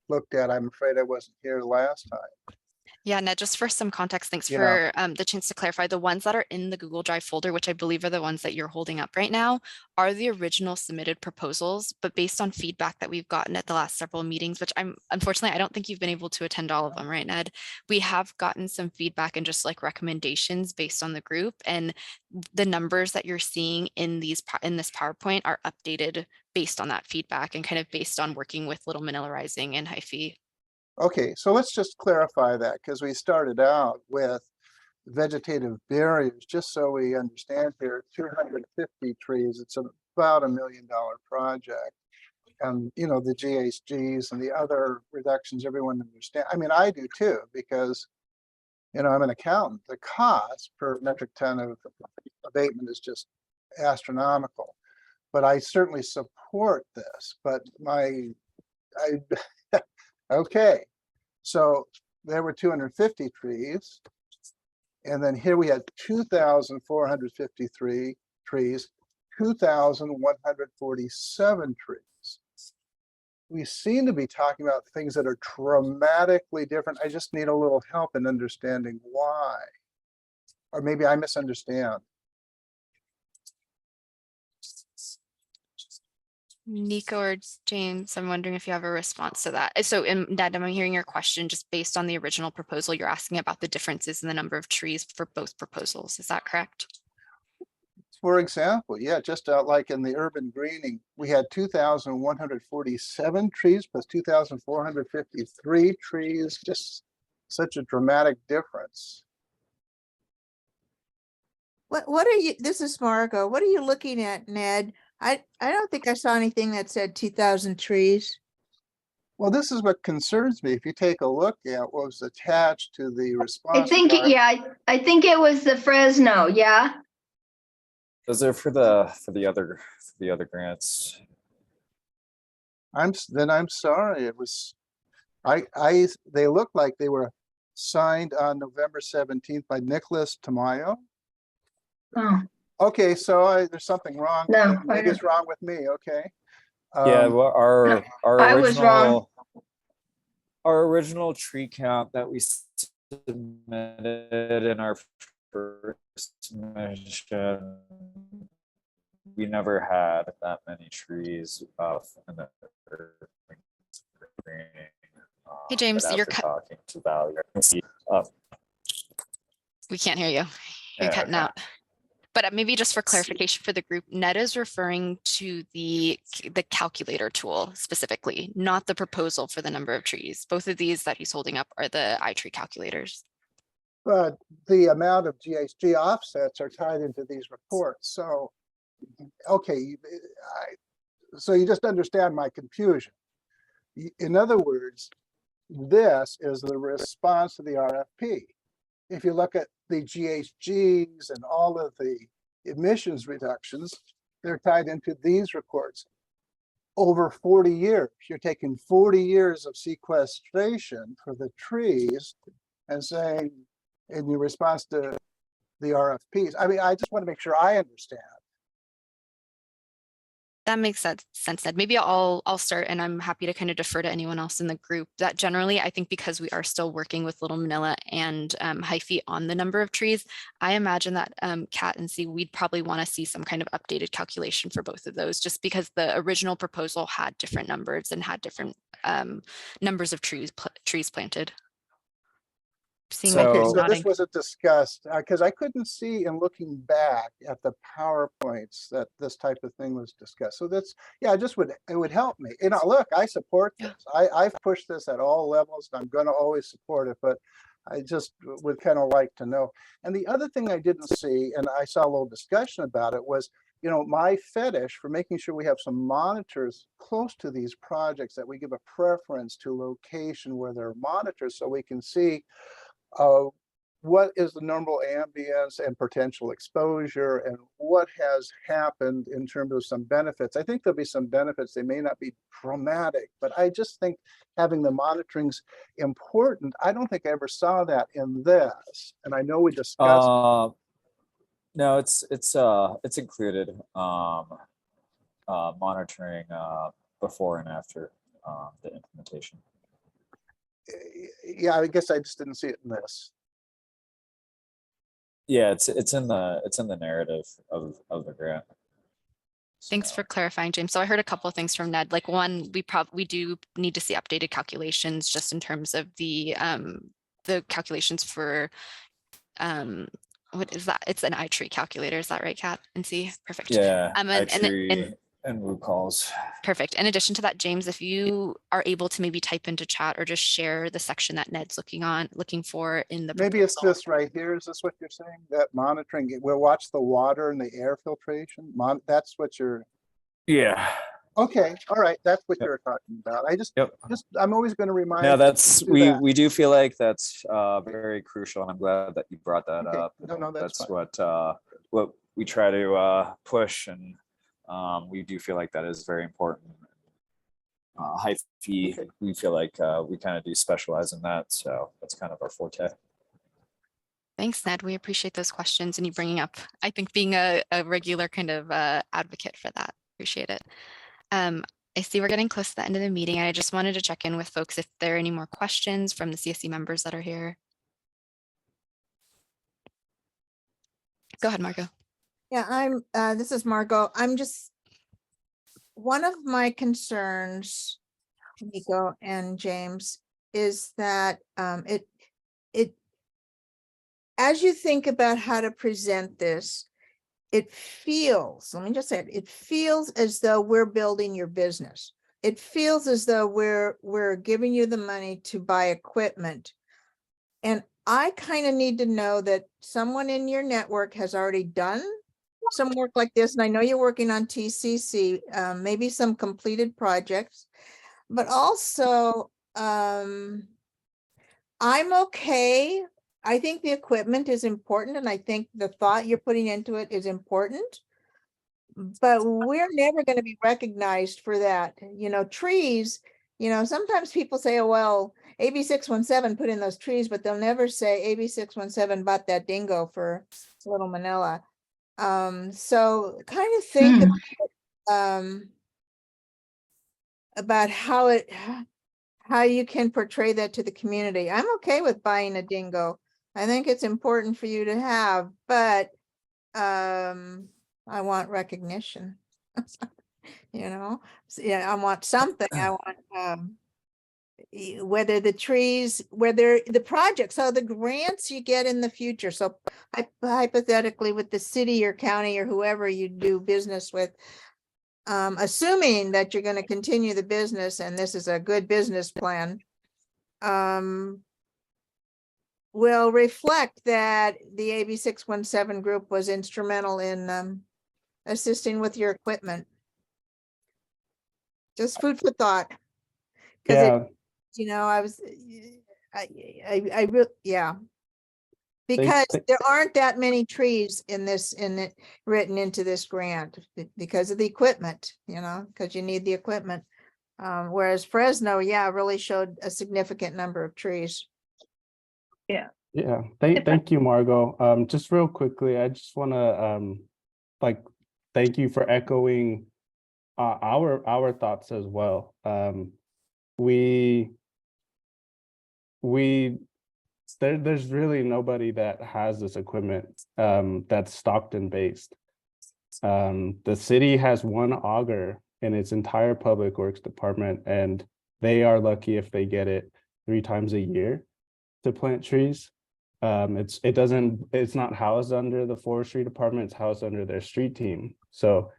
looked at. I'm afraid I wasn't here last time. Yeah, Ned, just for some context, thanks Yeah. for the chance to clarify. The ones that are in the Google Drive folder, which I believe are the ones that you're holding up right now, are the original submitted proposals, but based on feedback that we've gotten at the last several meetings, which unfortunately, I don't think you've been able to attend all of them, right, Ned? We have gotten some feedback and just like recommendations based on the group, and the numbers that you're seeing in this PowerPoint are updated based on that feedback and kind of based on working with Little Manila Rising and HiFi. Okay, so let's just clarify that, because we started out with vegetative barriers, just so we understand here, 250 trees, it's about $1 million project. And, you know, the GHGs and the other reductions, everyone understand. I mean, I do too, because, you know, I'm an accountant. The cost per metric ton of abatement is just astronomical. But I certainly support this, but okay, so there were 250 trees. And then here we had 2,453 trees, 2,147 trees. We seem to be talking about things that are dramatically different. I just need a little help in understanding why. Or maybe I misunderstand. Nico or James, I'm wondering if you have a response to that. So Ned, I'm hearing your question just based on the original proposal. You're asking about the differences in the number of trees for both proposals. Is that correct? For example, yeah, just like in the urban greening, we had 2,147 trees plus 2,453 trees, just such a dramatic difference. What are you, this is Margot. What are you looking at, Ned? I don't think I saw anything that said 2,000 trees. Well, this is what concerns me. If you take a look at what was attached to the response. I think it was the Fresno, yeah. Those are for the other grants. I'm sorry. It was, they look like they were signed on November 17th by Nicholas Tamayo. Oh, Okay, so there's something wrong. No, Maybe it's wrong with me. Okay. Yeah, well, our I was wrong. original tree count that we submitted in our first submission, we never had that many trees in the Hey, James, but you're after talking to Valerie, I can see, we can't hear you. You're cutting out. But maybe just for clarification for the group, Ned is referring to the calculator tool specifically, not the proposal for the number of trees. Both of these that he's holding up are the iTree calculators. But the amount of GHG offsets are tied into these reports. So, okay, so you just understand my confusion. In other words, this is the response to the RFP. If you look at the GHGs and all of the emissions reductions, they're tied into these reports. Over 40 years, you're taking 40 years of sequestration for the trees and saying, in your response to the RFPs. I mean, I just want to make sure I understand. That makes sense, Ned. Maybe I'll start, and I'm happy to kind of defer to anyone else in the group. That generally, I think because we are still working with Little Manila and HiFi on the number of trees, I imagine that Kat and C, we'd probably want to see some kind of updated calculation for both of those, just because the original proposal had different numbers and had different numbers of trees planted. Okay, so this wasn't discussed because I couldn't see in looking back at the PowerPoints that this type of thing was discussed. So that's, yeah, it would help me. You know, look, I support this. I've pushed this at all levels and I'm going to always support it, but I just would kind of like to know. And the other thing I didn't see, and I saw a little discussion about it, was, you know, my fetish for making sure we have some monitors close to these projects, that we give a preference to location where there are monitors so we can see uh, what is the normal ambience and potential exposure, and what has happened in terms of some benefits. I think there'll be some benefits. They may not be dramatic, but I just think having the monitoring's important. I don't think I ever saw that in this. And I know we discussed. No, it's included, monitoring before and after the implementation. Yeah, I guess I just didn't see it in this. Yeah, it's in the narrative of the grant. Thanks So, for clarifying, James. So I heard a couple of things from Ned. Like one, we do need to see updated calculations just in terms of the calculations for what is that? It's an iTree calculator. Is that right, Kat? And see, perfect. yeah, And iTree and root calls. perfect. In addition to that, James, if you are able to maybe type into chat or just share the section that Ned's looking for in the Maybe it's proposal. this right here. Is this what you're saying? That monitoring, we'll watch the water and the air filtration. That's what you're. Yeah. Okay, all right, that's what Yep. you're talking about. I just, Yep. I'm always going to remind. No, that's do we that. we do feel like that's very crucial, and I'm glad that you brought that Okay. up. No, that's That's fine. what we try to push, and we do feel like that is very important. High fee, Okay. we feel like we kind of do specialize in that, so that's kind of our forte. Thanks, Ned. We appreciate those questions and you bringing up, I think, being a regular kind of advocate for that. Appreciate it. I see we're getting close to the end of the meeting. I just wanted to check in with folks if there are any more questions from the CSC members that are here. Go ahead, Margot. Yeah, this is Margot. One of my concerns, Nico and James, is that as you think about how to present this, it feels, let me just say it feels as though we're building your business. It feels as though we're giving you the money to buy equipment. And I kind of need to know that someone in your network has already done some work like this. And I know you're working on TCC, maybe some completed projects, but also I'm okay. I think the equipment is important, and I think the thought you're putting into it is important, but we're never going to be recognized for that. You know, trees, you know, sometimes people say, oh, well, AB 617 put in those trees, but they'll never say AB 617 bought that dingo for Little Manila. So kind of think about how you can portray that to the community. I'm okay with buying a dingo. I think it's important for you to have, but I want recognition. You know, so, yeah, I want something. I want whether the trees, whether the projects, so the grants you get in the future. So hypothetically, with the city or county or whoever you do business with, assuming that you're going to continue the business and this is a good business plan, will reflect that the AB 617 group was instrumental in assisting with your equipment. Just food for thought. Yeah, You know, yeah. Because there aren't that many trees written into this grant because of the equipment, you know, because you need the equipment. Whereas Fresno, yeah, really showed a significant number of trees. Yeah. Yeah, thank you, Margot. Just real quickly, I just want to thank you for echoing our thoughts as well. There's really nobody that has this equipment that's Stockton based. The city has one auger in its entire public works department, and they are lucky if they get it 3 times a year to plant trees. It's not housed under the forestry department, it's housed under their street team. So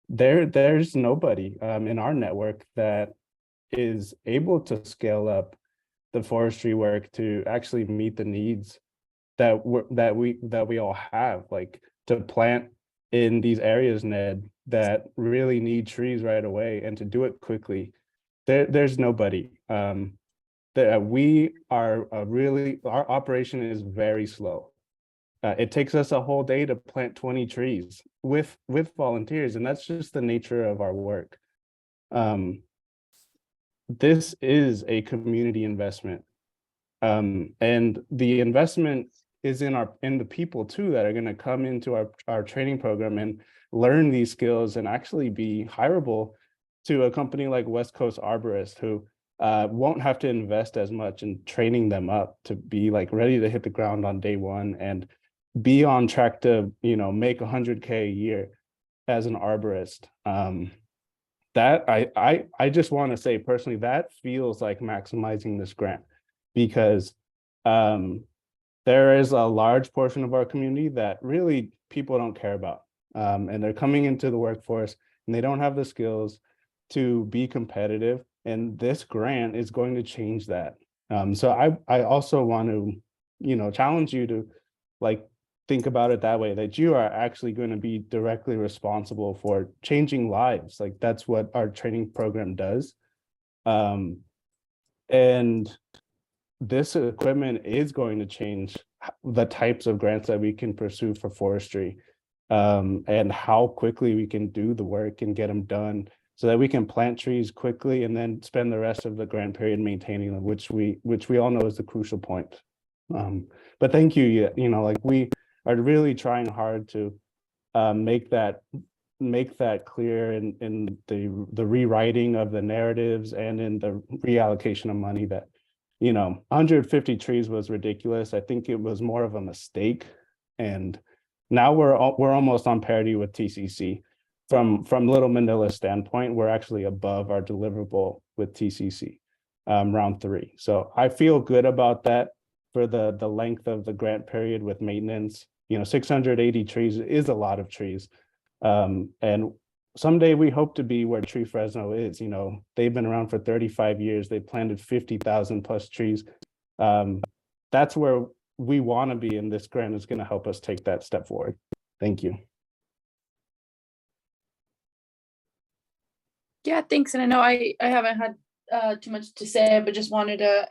there's nobody in our network that is able to scale up the forestry work to actually meet the needs that we all have, like to plant in these areas, Ned, that really need trees right away, and to do it quickly. There's nobody. That we are our operation is very slow. It takes us a whole day to plant 20 trees with volunteers, and that's just the nature of our work. This is a community investment, and the investment is in the people too that are going to come into our training program and learn these skills and actually be hireable to a company like West Coast Arborist, who won't have to invest as much in training them up to be like ready to hit the ground on day one and be on track to, you know, make 100K a year as an arborist. That I just want to say personally, that feels like maximizing this grant, because there is a large portion of our community that really people don't care about, and they're coming into the workforce and they don't have the skills to be competitive, and this grant is going to change that. So I also want to, you know, challenge you to like think about it that way, that you are actually going to be directly responsible for changing lives. Like that's what our training program does. And this equipment is going to change the types of grants that we can pursue for forestry, and how quickly we can do the work and get them done, so that we can plant trees quickly and then spend the rest of the grant period maintaining them, which we all know is the crucial point. But thank you. You know, like we are really trying hard to make that clear in the rewriting of the narratives and in the reallocation of money, that, you know, 150 trees was ridiculous. I think it was more of a mistake, and now we're almost on parity with TCC. From Little Manila's standpoint, we're actually above our deliverable with TCC round 3. So I feel good about that for the length of the grant period with maintenance. You know, 680 trees is a lot of trees. And someday we hope to be where Tree Fresno is. You know, they've been around for 35 years. They planted 50,000 plus trees. That's where we want to be, and this grant is going to help us take that step forward. Thank you. Yeah, thanks. And I know I haven't had too much to say, but just wanted to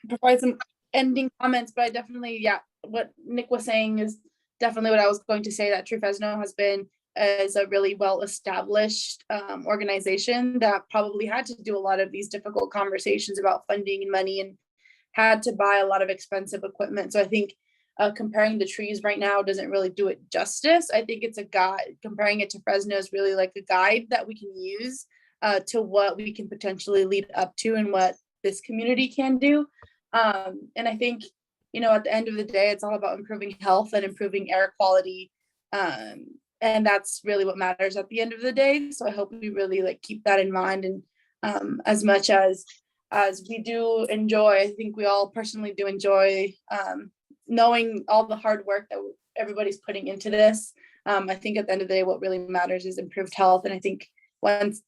provide some ending comments. But I definitely, yeah, what Nick was saying is definitely what I was going to say, that Tree Fresno has been as a really well-established organization that probably had to do a lot of these difficult conversations about funding and money, and had to buy a lot of expensive equipment. So I think comparing the trees right now doesn't really do it justice. I think it's a guide. Comparing it to Fresno is really like a guide that we can use to what we can potentially lead up to and what this community can do. And I think, you know, at the end of the day, it's all about improving health and improving air quality. And that's really what matters at the end of the day. So I hope we really like keep that in mind. And as much as we do enjoy, I think we all personally do enjoy knowing all the hard work that everybody's putting into this. I think at the end of the day, what really matters is improved health. And I think once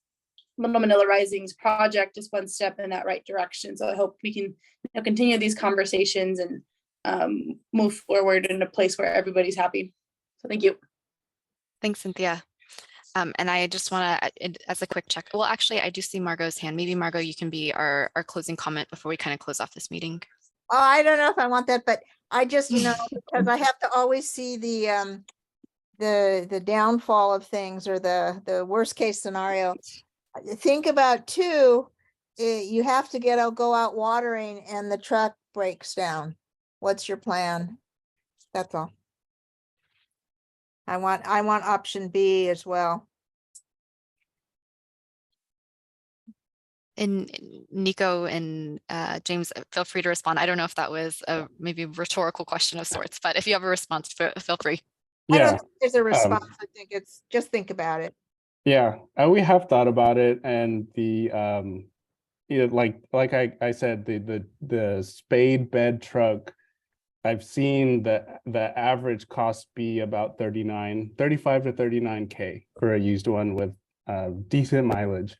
Little Manila Rising's project is one step in that right direction. So I hope we can continue these conversations and move forward in a place where everybody's happy. So thank you. Thanks, Cynthia. And I just want to, as a quick check, well, actually, I do see Margot's hand. Maybe Margot, you can be our closing comment before we kind of close off this meeting. Oh, I don't know if I want that, but I just, you know, because I have to always see the downfall of things, or the worst case scenario. Think about too, you have to go out watering and the truck breaks down. What's your plan? That's all. I want option B as well. And Nico and James, feel free to respond. I don't know if that was a maybe rhetorical question of sorts, but if you have a response, feel free. I don't think there's a response. I think it's just think about it. Yeah, we have thought about it, and the you know, like I said, the spade bed truck, I've seen the average cost be about 35 to 39K for a used one with decent mileage.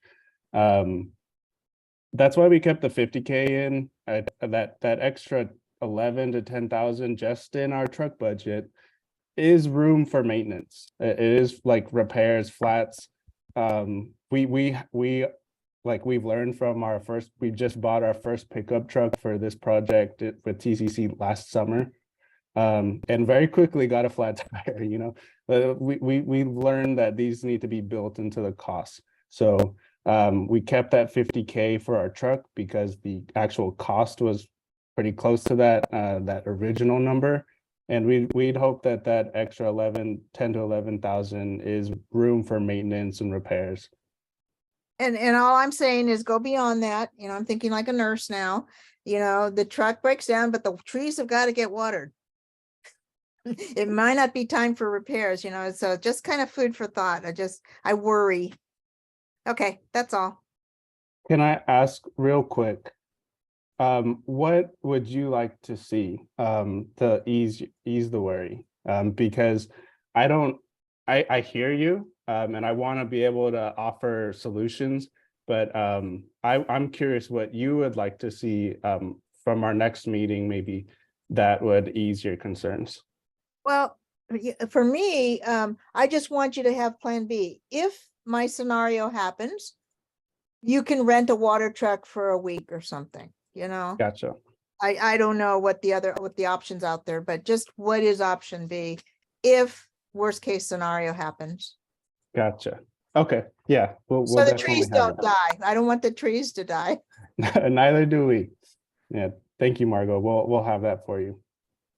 That's why we kept the 50K in. That extra 11 to 10,000 just in our truck budget is room for maintenance. It is like repairs, flats. We like we've learned from we just bought our first pickup truck for this project with TCC last summer. And very quickly got a flat tire, you know. We've learned that these need to be built into the cost. So we kept that 50K for our truck because the actual cost was pretty close to that original number. And we'd hope that extra 10 to 11,000 is room for maintenance and repairs. And all I'm saying is go beyond that. You know, I'm thinking like a nurse now. You know, the truck breaks down, but the trees have got to get watered. It might not be time for repairs, you know, so just kind of food for thought. I worry. Okay, that's all. Can I ask real quick, what would you like to see to ease the worry? Because I hear you, and I want to be able to offer solutions, but I'm curious what you would like to see from our next meeting, maybe that would ease your concerns. Well, for me, I just want you to have plan B. If my scenario happens, you can rent a water truck for a week or something, you know? Gotcha. I don't know what the options out there, but just what is option B if worst case scenario happens? Gotcha. Okay. Yeah. We'll So the definitely trees have don't die. I don't want the trees to die. it. Neither do we. Yeah. Thank you, Margot. We'll have that for you.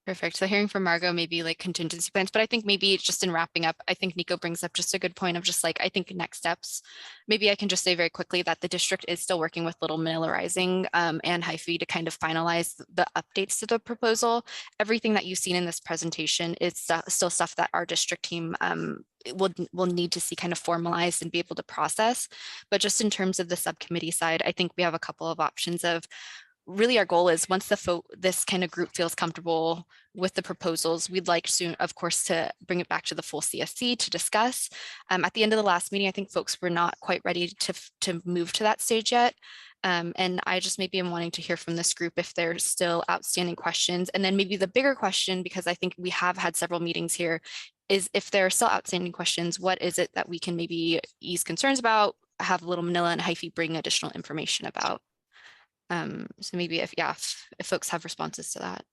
Perfect. So hearing from Margot, maybe like contingency plans, but I think maybe just in wrapping up, I think Nico brings up just a good point of just like, I think next steps, maybe I can just say very quickly that the district is still working with Little Manila Rising and HIFI to kind of finalize the updates to the proposal. Everything that you've seen in this presentation is still stuff that our district team will need to see kind of formalized and be able to process. But just in terms of the subcommittee side, I think we have a couple of options of really our goal is once this kind of group feels comfortable with the proposals, we'd like soon, of course, to bring it back to the full CSC to discuss. At the end of the last meeting, I think folks were not quite ready to move to that stage yet. And I just maybe am wanting to hear from this group if there's still outstanding questions. And then maybe the bigger question, because I think we have had several meetings here, is if there are still outstanding questions, what is it that we can maybe ease concerns about, have Little Manila and HIFI bring additional information about? So maybe if folks have responses to that.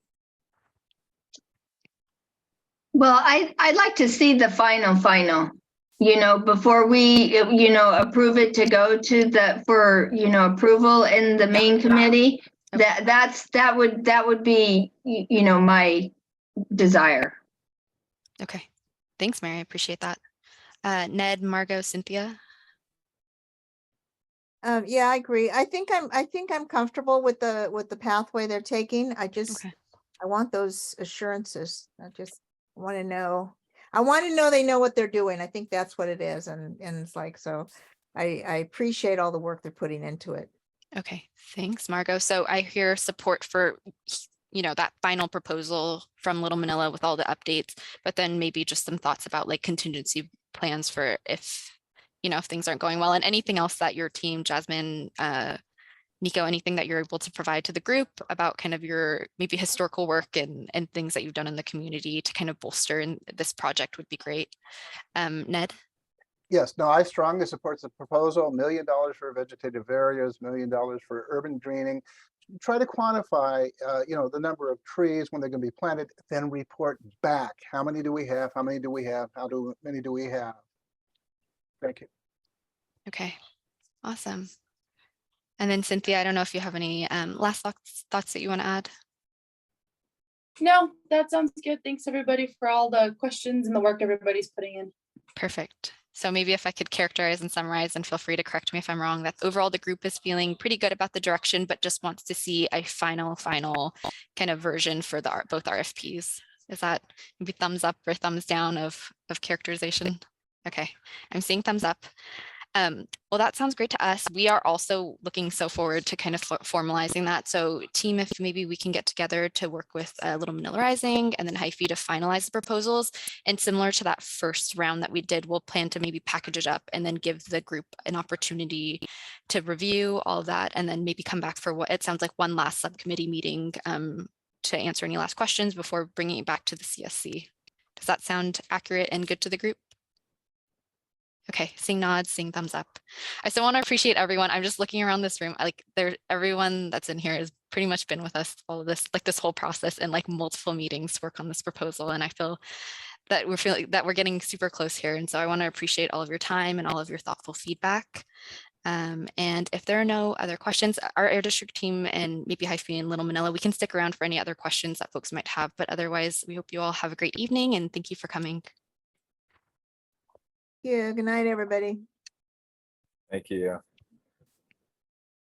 Well, I'd like to see the final, you know, before we, you know, approve it to go to for, you know, approval in the main committee. Okay. That would be, you know, my desire. Okay. Thanks, Mary. I appreciate that. Ned, Margot, Cynthia. Yeah, I agree. I think I'm comfortable with the pathway they're taking. I want those assurances. I just want to know. I want to know they know what they're doing. I think that's what it is. And it's like, so I appreciate all the work they're putting into it. Okay, thanks, Margot. So I hear support for, you know, that final proposal from Little Manila with all the updates, but then maybe just some thoughts about like contingency plans for if things aren't going well, and anything else that your team, Jasmine, Nico, anything that you're able to provide to the group about kind of your maybe historical work and things that you've done in the community to kind of bolster in this project would be great. Ned? Yes, no, I strongly support the proposal. $1 million for vegetative areas, $1 million for urban greening. Try to quantify, the number of trees when they're going to be planted, then report back. How many do we have? How many do we have? Many do we have? Thank you. Okay, awesome. And then Cynthia, I don't know if you have any last thoughts that you want to add. No, that sounds good. Thanks everybody for all the questions and the work everybody's putting in. Perfect. So maybe if I could characterize and summarize, and feel free to correct me if I'm wrong, that overall the group is feeling pretty good about the direction, but just wants to see a final kind of version for both RFPs. Is that maybe thumbs up or thumbs down of characterization? Okay, I'm seeing thumbs up. Well, that sounds great to us. We are also looking so forward to kind of formalizing that. So team, if maybe we can get together to work with Little Manila Rising and then HIFI to finalize the proposals. And similar to that first round that we did, we'll plan to maybe package it up and then give the group an opportunity to review all of that and then maybe come back for what it sounds like one last subcommittee meeting to answer any last questions before bringing it back to the CSC. Does that sound accurate and good to the group? Okay, seeing nods, seeing thumbs up. I still want to appreciate everyone. I'm just looking around this room. Everyone that's in here has pretty much been with us all of this, like this whole process and like multiple meetings to work on this proposal. And I feel that we're getting super close here. And so I want to appreciate all of your time and all of your thoughtful feedback. And if there are no other questions, our Air District team and maybe Hyphy and Little Manila, we can stick around for any other questions that folks might have. But otherwise, we hope you all have a great evening and thank you for coming. Yeah, good night, everybody. Thank you.